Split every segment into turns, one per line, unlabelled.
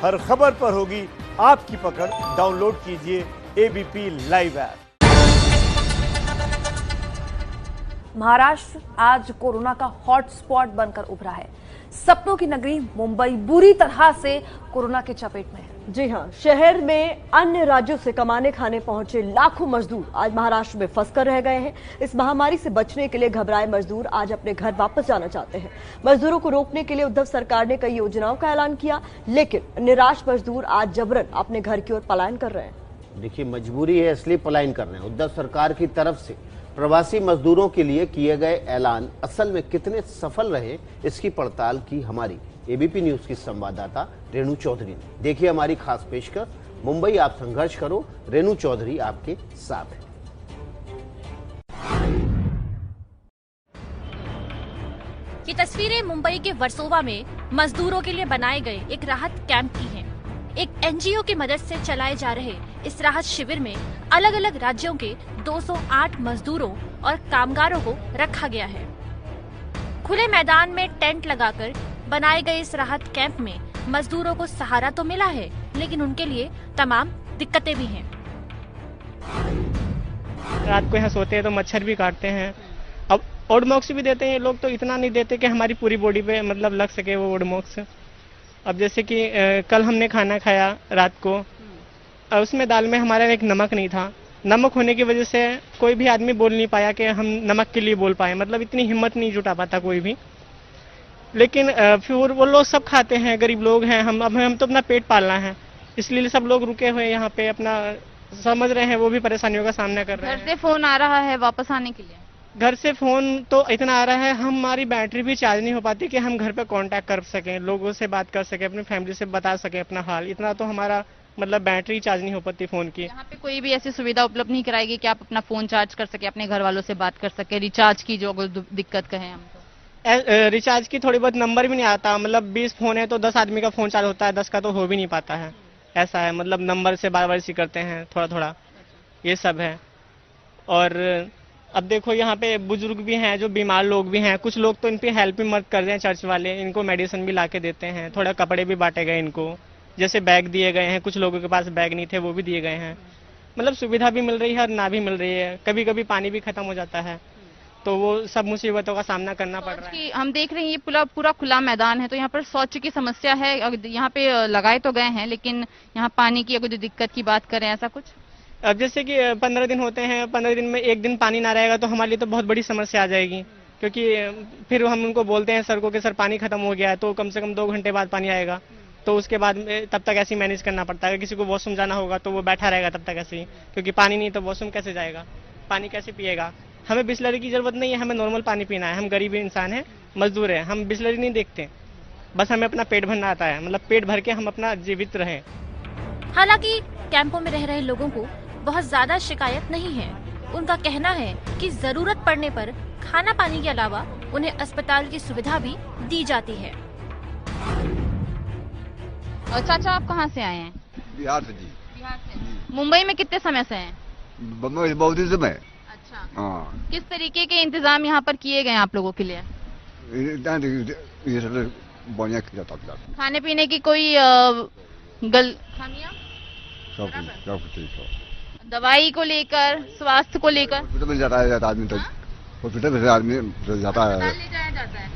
हर खबर पर होगी आपकी पकड़। डाउनलोड कीजिए एबीपी लाइव ऐप।
महाराष्ट्र आज कोरोना का हॉटस्पॉट बनकर उभरा है। सपनों की नगरी मुंबई बुरी तरह से कोरोना के चपेट में है।
जी हाँ, शहर में अन्य राज्यों से कमाने खाने पहुंचे लाखों मजदूर आज महाराष्ट्र में फंस कर रह गए हैं। इस महामारी से बचने के लिए घबराए मजदूर आज अपने घर वापस जाना चाहते हैं। मजदूरों को रोकने के लिए उद्धव सरकार ने कई योजनाओं का ऐलान किया, लेकिन निराश मजदूर आज जबरन अपने घर की ओर पलायन कर रहे हैं।
देखिए, मजबूरी है इसलिए पलायन कर रहे हैं। उद्धव सरकार की तरफ से प्रवासी मजदूरों के लिए किए गए ऐलान असल में कितने सफल रहे, इसकी पड़ताल की हमारी एबीपी न्यूज की संवाददाता रेणु चौधरी ने। देखिए हमारी खास पेशकश, मुंबई आप संघर्ष करो, रेणु चौधरी आपके साथ है।
ये तस्वीरें मुंबई के वर्सोवा में मजदूरों के लिए बनाए गए एक राहत कैंप की हैं। एक एनजीओ की मदद से चलाए जा रहे इस राहत शिविर में अलग अलग राज्यों के 208 मजदूरों और कामगारों को रखा गया है। खुले मैदान में टेंट लगाकर बनाए गए इस राहत कैंप में मजदूरों को सहारा तो मिला है, लेकिन उनके लिए तमाम दिक्कतें भी हैं।
रात को यहाँ सोते हैं तो मच्छर भी काटते हैं। अब ओडोमॉक्स भी देते हैं, लोग तो इतना नहीं देते कि हमारी पूरी बॉडी पे मतलब लग सके वो ओडोमॉक्स। अब जैसे कि कल हमने खाना खाया रात को, उसमें दाल में हमारा एक नमक नहीं था। नमक होने की वजह से कोई भी आदमी बोल नहीं पाया कि हम नमक के लिए बोल पाए, मतलब इतनी हिम्मत नहीं जुटा पाता कोई भी। लेकिन फिर वो लोग सब खाते हैं, गरीब लोग हैं हम। अब हम तो अपना पेट पालना है, इसलिए सब लोग रुके हुए यहाँ पे अपना समझ रहे हैं, वो भी परेशानियों का सामना कर रहे हैं।
घर से फोन आ रहा है वापस आने के लिए?
घर से फोन तो इतना आ रहा है, हमारी बैटरी भी चार्ज नहीं हो पाती कि हम घर पे कांटेक्ट कर सकें, लोगों से बात कर सकें, अपनी फैमिली से बता सकें अपना हाल। इतना तो हमारा मतलब बैटरी चार्ज नहीं हो पाती फोन की।
यहाँ पे कोई भी ऐसी सुविधा उपलब्ध नहीं कराएगी कि आप अपना फोन चार्ज कर सके, अपने घर वालों से बात कर सके, रिचार्ज की जो दिक्कत कहें हम तो?
रिचार्ज की थोड़ी बहुत नंबर भी नहीं आता, मतलब 20 फोन है तो 10 आदमी का फोन चार्ज होता है, 10 का तो हो भी नहीं पाता है। ऐसा है, मतलब नंबर से बार बार इसी करते हैं, थोड़ा थोड़ा ये सब है। और अब देखो यहाँ पे बुजुर्ग भी हैं, जो बीमार लोग भी हैं, कुछ लोग तो इन पे हेल्प भी मदद कर रहे हैं चर्च वाले, इनको मेडिसिन भी ला के देते हैं, थोड़ा कपड़े भी बांटे गए इनको, जैसे बैग दिए गए हैं। कुछ लोगों के पास बैग नहीं थे, वो भी दिए गए हैं। मतलब सुविधा भी मिल रही है और ना भी मिल रही है। कभी कभी पानी भी खत्म हो जाता है, तो वो सब मुसीबतों का सामना करना पड़ रहा है।
हम देख रहे हैं ये पूरा खुला मैदान है, तो यहाँ पर शौच की समस्या है। यहाँ पे लगाए तो गए हैं, लेकिन यहाँ पानी की अगर दिक्कत की बात करें, ऐसा कुछ?
अब जैसे कि 15 दिन होते हैं, 15 दिन में एक दिन पानी ना रहेगा तो हमारे लिए तो बहुत बड़ी समस्या आ जाएगी, क्योंकि फिर हम उनको बोलते हैं सर को कि सर पानी खत्म हो गया है, तो कम से कम 2 घंटे बाद पानी आएगा, तो उसके बाद तब तक ऐसे ही मैनेज करना पड़ता है। किसी को वॉशरूम जाना होगा तो वो बैठा रहेगा तब तक ऐसे ही, क्योंकि पानी नहीं तो वॉशरूम कैसे जाएगा, पानी कैसे पिएगा। हमें बिस्लरी की जरूरत नहीं है, हमें नॉर्मल पानी पीना है। हम गरीब इंसान हैं, मजदूर हैं, हम बिस्लरी नहीं देखते, बस हमें अपना पेट भरना आता है, मतलब पेट भर के हम अपना जीवित रहें।
हालांकि कैंपों में रह रहे लोगों को बहुत ज्यादा शिकायत नहीं है। उनका कहना है कि जरूरत पड़ने पर खाना पानी के अलावा उन्हें अस्पताल की सुविधा भी दी जाती है।
और चाचा, आप कहाँ से आए हैं?
बिहार से जी।
बिहार से। मुंबई में कितने समय से हैं?
बम्बई बहुत दिन से मैं।
अच्छा।
हाँ।
किस तरीके के इंतजाम यहाँ पर किए गए आप लोगों के लिए?
ये सब बढ़िया किया था।
खाने पीने की कोई खामियां?
सब ठीक है।
दवाई को लेकर, स्वास्थ्य को लेकर?
हॉस्पिटल में जाता है आदमी, तो हॉस्पिटल में आदमी जाता है।
ले जाया जाता है।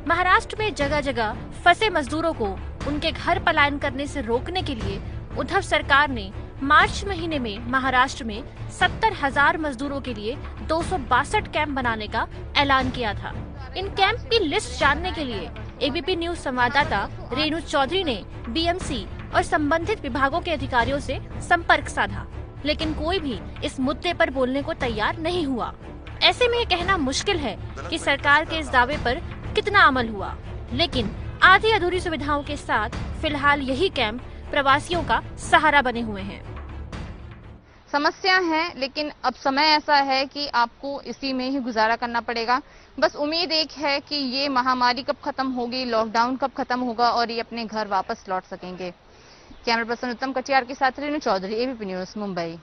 महाराष्ट्र में जगह जगह फंसे मजदूरों को उनके घर पलायन करने से रोकने के लिए उद्धव सरकार ने मार्च महीने में महाराष्ट्र में 70,000 मजदूरों के लिए 262 कैंप बनाने का ऐलान किया था। इन कैंप की लिस्ट जानने के लिए एबीपी न्यूज संवाददाता रेणु चौधरी ने बीएमसी और संबंधित विभागों के अधिकारियों से संपर्क साधा, लेकिन कोई भी इस मुद्दे पर बोलने को तैयार नहीं हुआ। ऐसे में यह कहना मुश्किल है कि सरकार के इस दावे पर कितना अमल हुआ, लेकिन आधी अधूरी सुविधाओं के साथ फिलहाल यही कैंप प्रवासियों का सहारा बने हुए हैं।
समस्या है, लेकिन अब समय ऐसा है कि आपको इसी में ही गुजारा करना पड़ेगा। बस उम्मीद एक है कि ये महामारी कब खत्म होगी, लॉकडाउन कब खत्म होगा और ये अपने घर वापस लौट सकेंगे। कैमरा पर्सन उत्तम कटियार के साथ रेणु चौधरी, एबीपी न्यूज, मुंबई।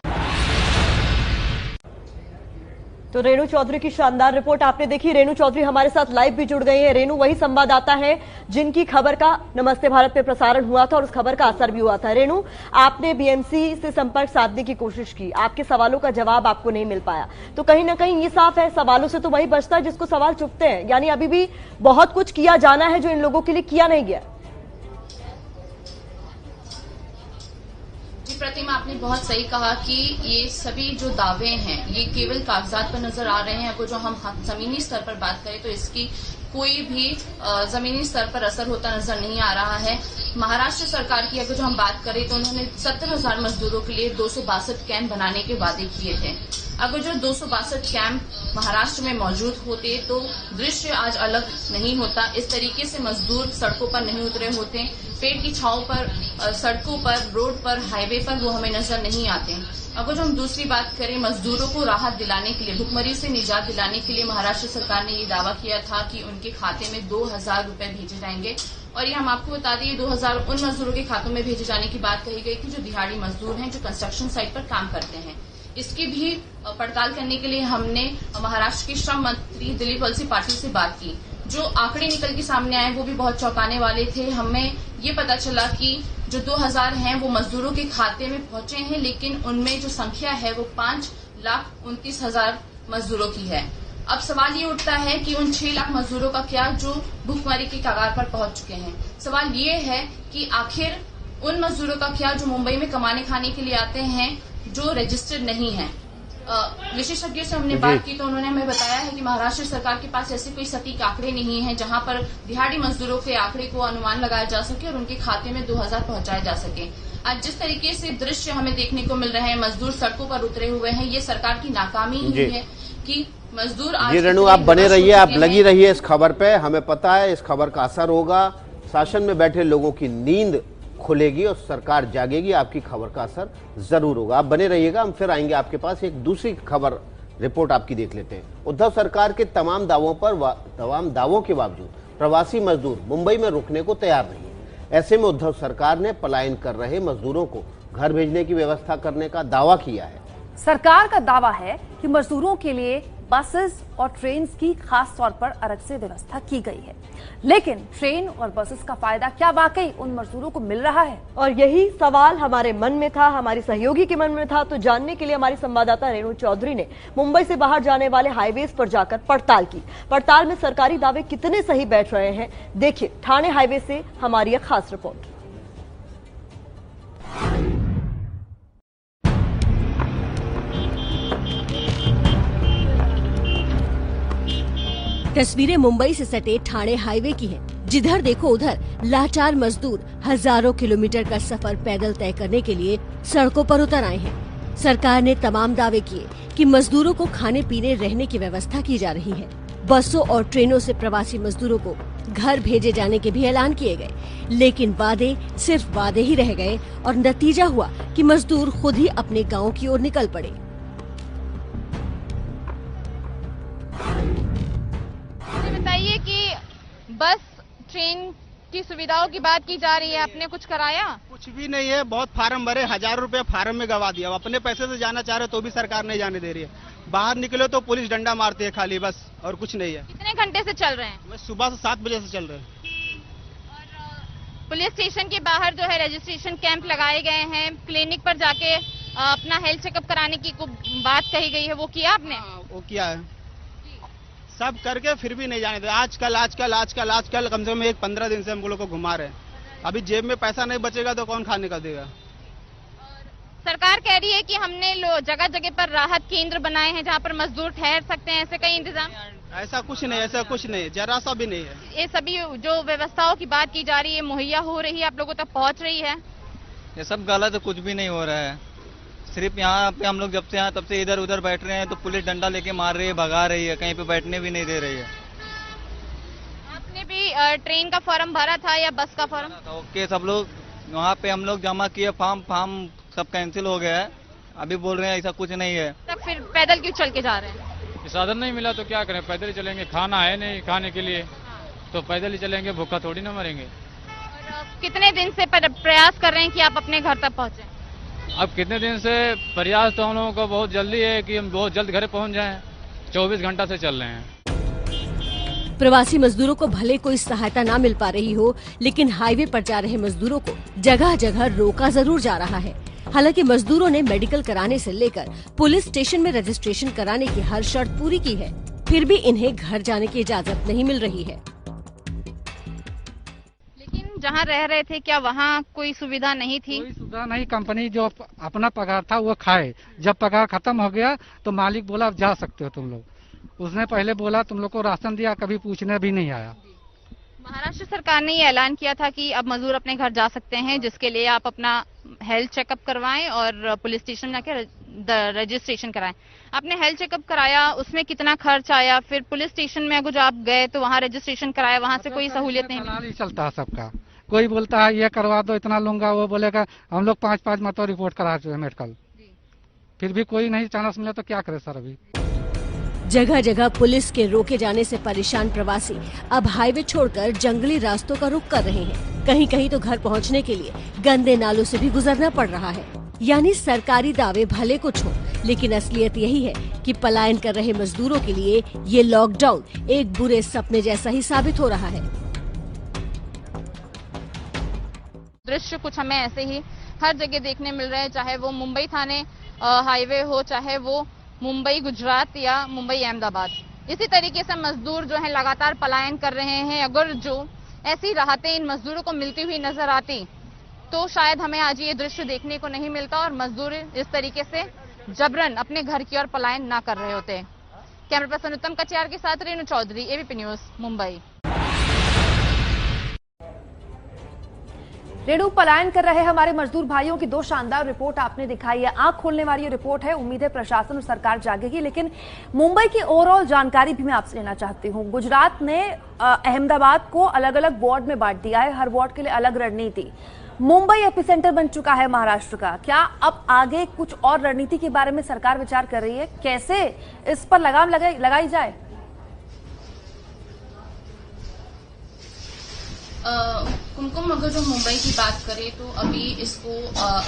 तो रेणु चौधरी की शानदार रिपोर्ट आपने देखी। रेणु चौधरी हमारे साथ लाइव भी जुड़ गई है। रेणु वही संवाददाता है जिनकी खबर का नमस्ते भारत पे प्रसारण हुआ था और उस खबर का असर भी हुआ था। रेणु, आपने बीएमसी से संपर्क साधने की कोशिश की, आपके सवालों का जवाब आपको नहीं मिल पाया, तो कहीं ना कहीं ये साफ है सवालों से तो वही बचता है जिसको सवाल चुभते हैं, यानी अभी भी बहुत कुछ किया जाना है जो इन लोगों के लिए किया नहीं गया।
प्रतिमा, आपने बहुत सही कहा कि ये सभी जो दावे हैं ये केवल कागजात पर नजर आ रहे हैं। अगर जो हम जमीनी स्तर पर बात करें तो इसकी कोई भी जमीनी स्तर पर असर होता नजर नहीं आ रहा है। महाराष्ट्र सरकार की अगर जो हम बात करें तो उन्होंने 70,000 मजदूरों के लिए 262 कैंप बनाने के वादे किए थे। अगर जो 262 कैंप महाराष्ट्र में मौजूद होते तो दृश्य आज अलग नहीं होता। इस तरीके से मजदूर सड़कों पर नहीं उतरे होते, पेड़ की छांव पर, सड़कों पर, रोड पर, हाईवे पर वो हमें नजर नहीं आते। अगर जो हम दूसरी बात करें, मजदूरों को राहत दिलाने के लिए, भुखमरी से निजात दिलाने के लिए महाराष्ट्र सरकार ने ये दावा किया था कि उनके खाते में 2,000 रुपए भेजे जाएंगे। और ये हम आपको बता दें, 2,000 उन मजदूरों के खातों में भेजे जाने की बात कही गई थी जो दिहाड़ी मजदूर हैं, जो कंस्ट्रक्शन साइट पर काम करते हैं। इसकी भी पड़ताल करने के लिए हमने महाराष्ट्र के श्रम मंत्री दिलीप वलसे पाटिल से बात की। जो आंकड़े निकल के सामने आए वो भी बहुत चौंकाने वाले थे। हमें ये पता चला कि जो 2,000 हैं वो मजदूरों के खाते में पहुंचे हैं, लेकिन उनमें जो संख्या है वो 5,29,000 मजदूरों की है। अब सवाल ये उठता है कि उन 6 लाख मजदूरों का क्या जो भूखमरी के कगार पर पहुंच चुके हैं। सवाल ये है कि आखिर उन मजदूरों का क्या जो मुंबई में कमाने खाने के लिए आते हैं, जो रजिस्टर्ड नहीं है। विशेषज्ञों से हमने बात की तो उन्होंने हमें बताया है कि महाराष्ट्र सरकार के पास ऐसे कोई सटीक आंकड़े नहीं है जहां पर दिहाड़ी मजदूरों के आंकड़े को अनुमान लगाया जा सके और उनके खाते में 2,000 पहुंचाए जा सके। आज जिस तरीके से दृश्य हमें देखने को मिल रहे हैं, मजदूर सड़कों पर उतरे हुए हैं, ये सरकार की नाकामी ही है कि मजदूर आज।
जी रेणु, आप बने रहिए, आप लगी रहिए इस खबर पे। हमें पता है इस खबर का असर होगा, शासन में बैठे लोगों की नींद खुलेगी और सरकार जागेगी, आपकी खबर का असर जरूर होगा। आप बने रहिएगा, हम फिर आएंगे आपके पास। एक दूसरी खबर रिपोर्ट आपकी देख लेते हैं। उद्धव सरकार के तमाम दावों के बावजूद प्रवासी मजदूर मुंबई में रुकने को तैयार नहीं है। ऐसे में उद्धव सरकार ने पलायन कर रहे मजदूरों को घर भेजने की व्यवस्था करने का दावा किया है।
सरकार का दावा है कि मजदूरों के लिए बसेस और ट्रेन की खास तौर पर अलग से व्यवस्था की गई है, लेकिन ट्रेन और बसेस का फायदा क्या वाकई उन मजदूरों को मिल रहा है?
और यही सवाल हमारे मन में था, हमारी सहयोगी के मन में था। तो जानने के लिए हमारी संवाददाता रेणु चौधरी ने मुंबई से बाहर जाने वाले हाईवेज पर जाकर पड़ताल की। पड़ताल में सरकारी दावे कितने सही बैठ रहे हैं, देखिए ठाणे हाईवे से हमारी एक खास रिपोर्ट।
तस्वीरें मुंबई से सटे ठाणे हाईवे की हैं, जिधर देखो उधर लाचार मजदूर हजारों किलोमीटर का सफर पैदल तय करने के लिए सड़कों पर उतर आए हैं। सरकार ने तमाम दावे किए कि मजदूरों को खाने पीने रहने की व्यवस्था की जा रही है। बसों और ट्रेनों से प्रवासी मजदूरों को घर भेजे जाने के भी ऐलान किए गए, लेकिन वादे सिर्फ वादे ही रह गए और नतीजा हुआ कि मजदूर खुद ही अपने गाँव की ओर निकल पड़े।
बताइए कि बस ट्रेन की सुविधाओं की बात की जा रही है, आपने कुछ कराया?
कुछ भी नहीं है, बहुत फार्म भरे, 1,000 रुपए फार्म में गवा दिया। अपने पैसे से जाना चाह रहे तो भी सरकार नहीं जाने दे रही है। बाहर निकले तो पुलिस डंडा मारती है खाली, बस और कुछ नहीं है।
कितने घंटे से चल रहे हैं?
मैं सुबह से 7 बजे से चल रहे हैं।
और पुलिस स्टेशन के बाहर जो है रजिस्ट्रेशन कैंप लगाए गए हैं, क्लिनिक पर जाके अपना हेल्थ चेकअप कराने की बात कही गई है, वो किया आपने?
वो किया है, सब करके फिर भी नहीं जाने दे। आजकल कम से कम 15 दिन से हम लोग को घुमा रहे हैं। अभी जेब में पैसा नहीं बचेगा तो कौन खाने का देगा?
सरकार कह रही है कि हमने जगह जगह पर राहत केंद्र बनाए हैं जहां पर मजदूर ठहर सकते हैं, ऐसे कई इंतजाम।
ऐसा कुछ नहीं, जरा सा भी नहीं है।
ये सभी जो व्यवस्थाओं की बात की जा रही है मुहैया हो रही है, आप लोगों तक पहुंच रही है?
ये सब गलत है, कुछ भी नहीं हो रहा है। सिर्फ यहाँ पे हम लोग जब से यहाँ तब से इधर उधर बैठ रहे हैं तो पुलिस डंडा लेके मार रही है, भगा रही है, कहीं पे बैठने भी नहीं दे रही है।
आपने भी ट्रेन का फॉर्म भरा था या बस का फॉर्म?
ओके, सब लोग वहाँ पे हम लोग जमा किए, फॉर्म सब कैंसिल हो गया है। अभी बोल रहे हैं ऐसा कुछ नहीं है।
तब फिर पैदल क्यों चल के जा रहे हैं?
साधन नहीं मिला तो क्या करें, पैदल ही चलेंगे। खाना है नहीं खाने के लिए तो पैदल ही चलेंगे, भूखा थोड़ी ना मरेंगे।
कितने दिन से प्रयास कर रहे हैं कि आप अपने घर तक पहुँचे?
अब कितने दिन से प्रयास तो हम लोगों को बहुत जल्दी है कि हम बहुत जल्द घर पहुंच जाएं। 24 घंटा से चल रहे हैं।
प्रवासी मजदूरों को भले कोई सहायता ना मिल पा रही हो, लेकिन हाईवे पर जा रहे मजदूरों को जगह जगह रोका जरूर जा रहा है। हालांकि मजदूरों ने मेडिकल कराने से लेकर पुलिस स्टेशन में रजिस्ट्रेशन कराने की हर शर्त पूरी की है, फिर भी इन्हें घर जाने की इजाजत नहीं मिल रही है।
लेकिन जहां रह रहे थे क्या वहां कोई सुविधा नहीं थी?
कोई सुविधा नहीं। कंपनी जो अपना पगार था वो खाए, जब पगार खत्म हो गया तो मालिक बोला अब जा सकते हो तुम लोग। उसने पहले बोला तुम लोग को राशन दिया, कभी पूछने भी नहीं आया।
महाराष्ट्र सरकार ने ये ऐलान किया था कि अब मजदूर अपने घर जा सकते हैं, जिसके लिए आप अपना हेल्थ चेकअप करवाएं और पुलिस स्टेशन में जाकर रजिस्ट्रेशन कराएं। आपने हेल्थ चेकअप कराया, उसमें कितना खर्च आया? फिर पुलिस स्टेशन में अगर आप गए तो वहाँ रजिस्ट्रेशन कराया, वहाँ से कोई सहूलियत नहीं
चलता है सबका। कोई बोलता है ये करवा दो इतना लूंगा, वो बोलेगा हम लोग 5-5 मतों रिपोर्ट करा चुके हैं मेडिकल, फिर भी कोई नहीं चांस मिला तो क्या करे सर। अभी
जगह जगह पुलिस के रोके जाने से परेशान प्रवासी अब हाईवे छोड़कर जंगली रास्तों का रुख कर रहे हैं। कहीं कहीं तो घर पहुंचने के लिए गंदे नालों से भी गुजरना पड़ रहा है। यानी सरकारी दावे भले कुछ हो, लेकिन असलियत यही है कि पलायन कर रहे मजदूरों के लिए ये लॉकडाउन एक बुरे सपने जैसा ही साबित हो रहा है।
दृश्य कुछ हमें ऐसे ही हर जगह देखने मिल रहे हैं, चाहे वो मुंबई थाने हाईवे हो, चाहे वो मुंबई गुजरात या मुंबई अहमदाबाद। इसी तरीके से मजदूर जो है लगातार पलायन कर रहे हैं। अगर जो ऐसी राहतें इन मजदूरों को मिलती हुई नजर आती तो शायद हमें आज ये दृश्य देखने को नहीं मिलता और मजदूर इस तरीके से जबरन अपने घर की ओर पलायन ना कर रहे होते। कैमरा पर्सन उत्तम कटियार के साथ रेणु चौधरी, एबीपी न्यूज, मुंबई।
रेणु, पलायन कर रहे हमारे मजदूर भाइयों की दो शानदार रिपोर्ट आपने दिखाई है, आंख खोलने वाली ये रिपोर्ट है। उम्मीद है प्रशासन और सरकार जागेगी, लेकिन मुंबई की ओवरऑल जानकारी भी मैं आपसे लेना चाहती हूँ। गुजरात ने अहमदाबाद को अलग अलग वार्ड में बांट दिया है, हर वार्ड के लिए अलग रणनीति। मुंबई एपिसेंटर बन चुका है महाराष्ट्र का। क्या अब आगे कुछ और रणनीति के बारे में सरकार विचार कर रही है? कैसे इस पर लगाम लगाई जाए?
कुमकुम, अगर जो मुंबई की बात करें तो अभी इसको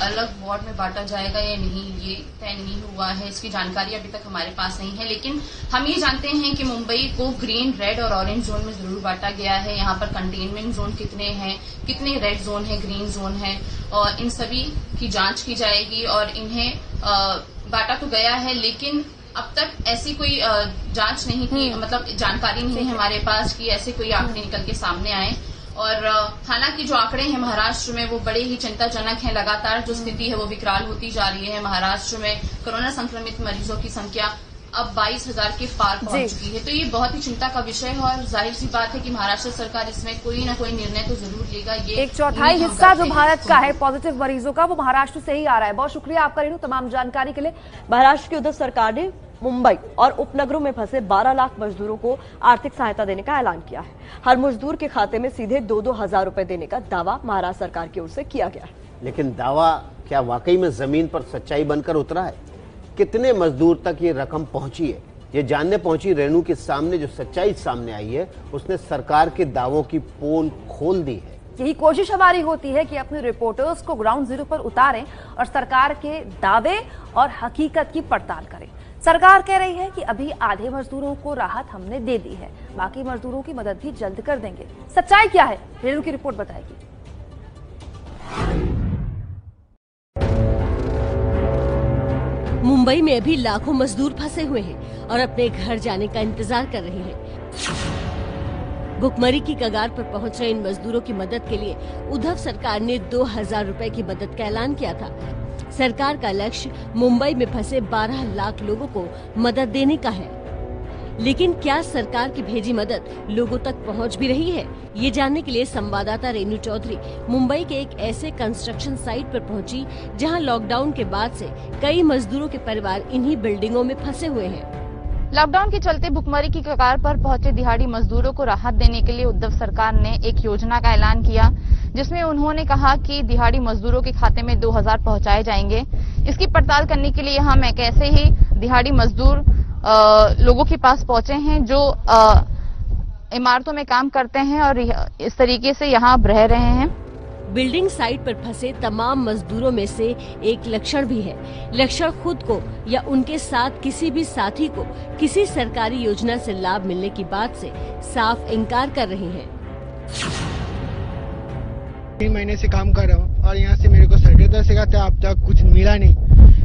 अलग वार्ड में बांटा जाएगा या नहीं ये तय नहीं हुआ है, इसकी जानकारी अभी तक हमारे पास नहीं है। लेकिन हम ये जानते हैं कि मुंबई को ग्रीन, रेड और ऑरेंज जोन में जरूर बांटा गया है। यहाँ पर कंटेनमेंट जोन कितने हैं, कितने रेड जोन है, ग्रीन जोन है, और इन सभी की जांच की जाएगी और इन्हें बांटा तो गया है, लेकिन अब तक ऐसी कोई जांच नहीं की, मतलब जानकारी नहीं है हमारे पास कि ऐसे कोई आंकड़े निकल के सामने आए। और हालांकि जो आंकड़े हैं महाराष्ट्र में वो बड़े ही चिंताजनक हैं। लगातार जो स्थिति है वो विकराल होती जा रही है। महाराष्ट्र में कोरोना संक्रमित मरीजों की संख्या अब 22,000 के पार पहुंच चुकी है। तो ये बहुत ही चिंता का विषय है और जाहिर सी बात है कि महाराष्ट्र सरकार इसमें कोई ना कोई निर्णय तो जरूर लेगा। ये
1/4 हिस्सा जो भारत का है पॉजिटिव मरीजों का, वो महाराष्ट्र से ही आ रहा है। बहुत शुक्रिया आपका रेणु तमाम जानकारी के लिए।
महाराष्ट्र की उद्धव सरकार ने मुंबई और उपनगरों में फंसे 12 लाख मजदूरों को आर्थिक सहायता देने का ऐलान किया है। हर मजदूर के खाते में सीधे 2-2 हजार रुपए देने का दावा महाराष्ट्र सरकार की ओर से किया गया है।
लेकिन दावा क्या वाकई में जमीन पर सच्चाई बनकर उतरा है? कितने मजदूर तक ये रकम पहुंची है? ये जानने पहुंची रेणु के सामने जो सच्चाई सामने आई है उसने सरकार के दावों की पोल खोल दी है।
यही कोशिश हमारी होती है कि अपने रिपोर्टर्स को ग्राउंड जीरो पर उतारें और सरकार के दावे और हकीकत की पड़ताल करें। सरकार कह रही है कि अभी आधे मजदूरों को राहत हमने दे दी है, बाकी मजदूरों की मदद भी जल्द कर देंगे। सच्चाई क्या है, रेणु की रिपोर्ट बताएगी।
मुंबई में अभी लाखों मजदूर फंसे हुए हैं और अपने घर जाने का इंतजार कर रहे हैं। भुखमरी की कगार पर पहुंच रहे इन मजदूरों की मदद के लिए उद्धव सरकार ने 2,000 रुपए की मदद का ऐलान किया था। सरकार का लक्ष्य मुंबई में फंसे 12 लाख लोगों को मदद देने का है, लेकिन क्या सरकार की भेजी मदद लोगों तक पहुंच भी रही है? ये जानने के लिए संवाददाता रेणु चौधरी मुंबई के एक ऐसे कंस्ट्रक्शन साइट पर पहुंची जहां लॉकडाउन के बाद से कई मजदूरों के परिवार इन्हीं बिल्डिंगों में फंसे हुए हैं।
लॉकडाउन के चलते भुखमरी की कगार पर पहुंचे दिहाड़ी मजदूरों को राहत देने के लिए उद्धव सरकार ने एक योजना का ऐलान किया, जिसमें उन्होंने कहा कि दिहाड़ी मजदूरों के खाते में 2,000 पहुंचाए जाएंगे। इसकी पड़ताल करने के लिए हम एक ऐसे ही दिहाड़ी मजदूर लोगों के पास पहुंचे हैं जो इमारतों में काम करते हैं और इस तरीके से यहाँ अब रह रहे हैं।
बिल्डिंग साइट पर फंसे तमाम मजदूरों में से एक लक्षण भी है। लक्षण खुद को या उनके साथ किसी भी साथी को किसी सरकारी योजना से लाभ मिलने की बात से साफ इनकार कर रहे हैं।
3 महीने से काम कर रहा हूँ और यहाँ से मेरे को सरकारी तरफ से कहते अब तक कुछ मिला नहीं।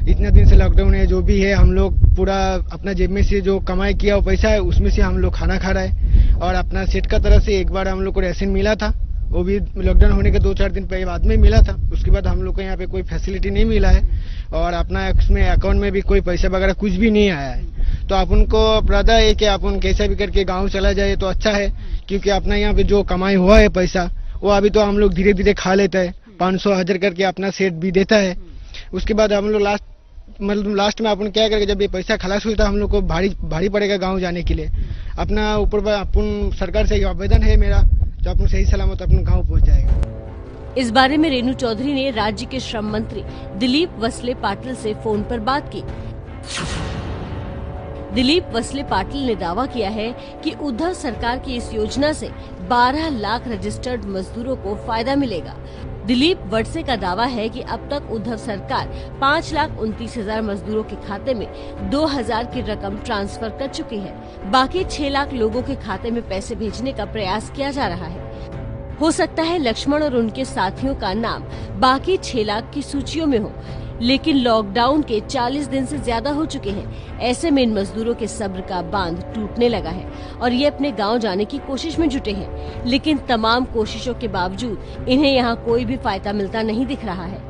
इतना दिन से लॉकडाउन है, जो भी है हम लोग पूरा अपना जेब में से जो कमाई किया वो पैसा है उसमें से हम लोग खाना खा रहे हैं। और अपना सेट का तरफ से एक बार हम लोग को राशन मिला था, वो भी लॉकडाउन होने के 2-4 दिन पहले बाद में मिला था। उसके बाद हम लोग को यहाँ पे कोई फैसिलिटी नहीं मिला है और अपना उसमें अकाउंट में भी कोई पैसा वगैरह कुछ भी नहीं आया है। तो अपन को अपराधा है कि अपन कैसा भी करके गाँव चला जाए तो अच्छा है, क्योंकि अपना यहाँ पे जो कमाई हुआ है पैसा वो अभी तो हम लोग धीरे धीरे खा लेते हैं। 500-1000 करके अपना सेट भी देता है। उसके बाद हम लोग लास्ट में अपन क्या करेंगे, जब ये पैसा खलास हुआ था हम लोग को भारी पड़ेगा गांव जाने के लिए। अपना ऊपर अपन सरकार से आवेदन है मेरा, जो अपन सही सलामत अपन गांव पहुंच जाएगा।
इस बारे में रेणु चौधरी ने राज्य के श्रम मंत्री दिलीप वसले पाटिल से फोन पर बात की। दिलीप वसले पाटिल ने दावा किया है कि उद्धव सरकार की इस योजना से 12 लाख रजिस्टर्ड मजदूरों को फायदा मिलेगा। दिलीप वसले का दावा है कि अब तक उद्धव सरकार 5,29,000 मजदूरों के खाते में 2,000 की रकम ट्रांसफर कर चुकी है। बाकी 6 लाख लोगों के खाते में पैसे भेजने का प्रयास किया जा रहा है। हो सकता है लक्ष्मण और उनके साथियों का नाम बाकी 6 लाख की सूचियों में हो, लेकिन लॉकडाउन के 40 दिन से ज्यादा हो चुके हैं। ऐसे में इन मजदूरों के सब्र का बांध टूटने लगा है और ये अपने गांव जाने की कोशिश में जुटे हैं, लेकिन तमाम कोशिशों के बावजूद इन्हें यहाँ कोई भी फायदा मिलता नहीं दिख रहा है।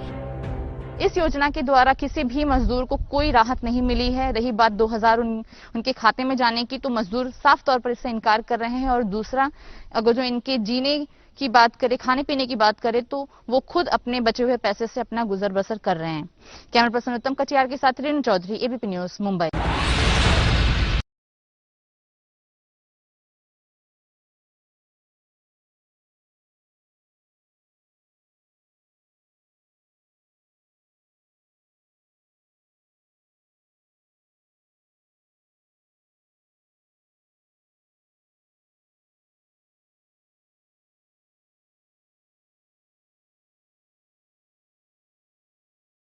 इस योजना के द्वारा किसी भी मजदूर को कोई राहत नहीं मिली है। रही बात 2000 उनके खाते में जाने की, तो मजदूर साफ तौर पर इससे इनकार कर रहे हैं। और दूसरा, अगर जो इनके जीने की बात करें, खाने पीने की बात करें, तो वो खुद अपने बचे हुए पैसे से अपना गुजर बसर कर रहे हैं। कैमरा पर्सन उत्तम कटियार के साथ रेणु चौधरी, एबीपी न्यूज, मुंबई।